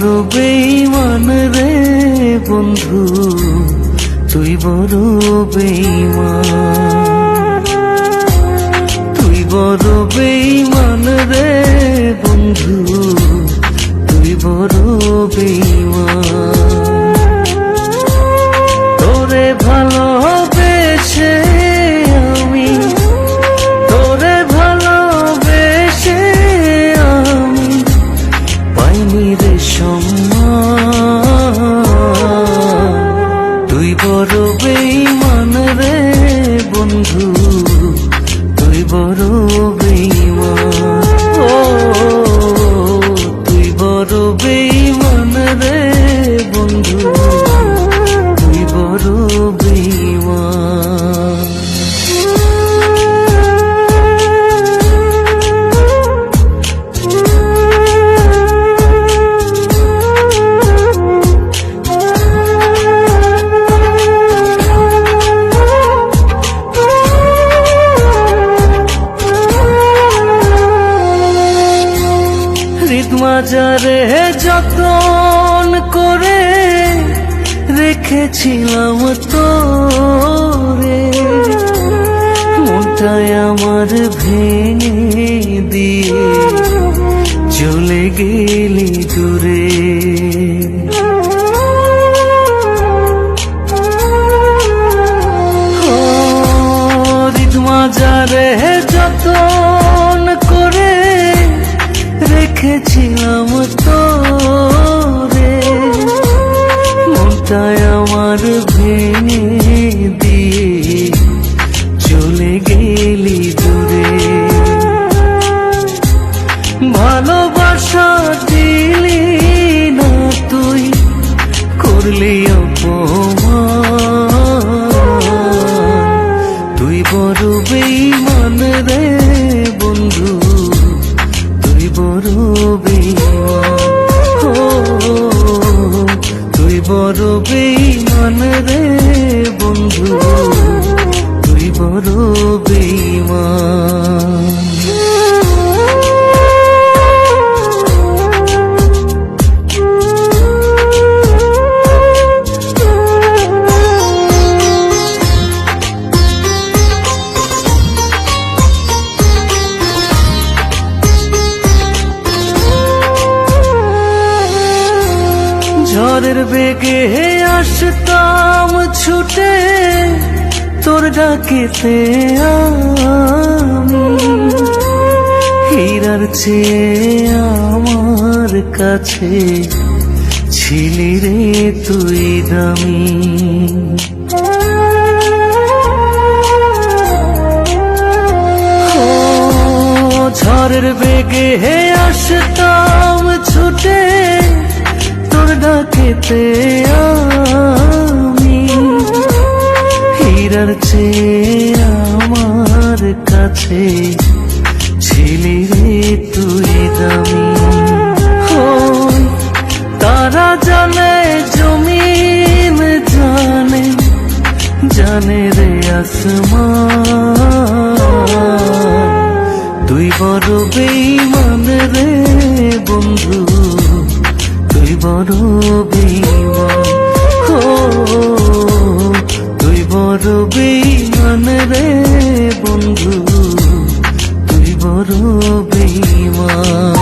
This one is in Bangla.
বড় বেঈমান রে বন্ধু, তুই বড় বেঈমান। তুই বড় বেঈমান রে বন্ধু, তুই বড় বেঈমান। তোরে ভালোবেসে আমি, তোরে ভালোবেসে আমি পাইনি রে সম্মান। তুই বড় বেঈমান রে বন্ধু, তুই বড় বেঈমান। ও তুই বড় বেঈমান রে বন্ধু, তুই বড় বেঈমান। মাজারে যতন করে রেখেছিলাম তোরে, মনটাই আমার ভেঙে দিয়ে চলে গেলি দূরে। মাজারে যতন করে রেখেছিলাম তোরে, মনটাই আমার ভেঙে দিয়ে চলে গেলি দূরে। ভালোবাসা দিলি না তুই, করলি অপমান। তুই বড় বেঈমান রে বন্ধু, তুই বড় বেঈমান। ও তুই বড় বেঈমান রে বন্ধু, তুই বড় বেঈমান। ঝড়ের বেগে আসতাম ছুটে তোর ডাকেতে আমি, হীরার চেয়ে আমার কাছে ছিলি রে তুই দামি। ঝড়ের বেগে আসতাম ছুটে তোর ডাকেতে আমি, হীরার চেয়ে আমার কাছে ছিলি রে তুই দামি। তারা জানে জমিন জানে, জানে রে আসমান। তুই বড় বেঈমান রে বন্ধু, তুই বড় বেঈমান। ও তুই বড় বেঈমান রে বন্ধু, তুই বড় বেঈমান।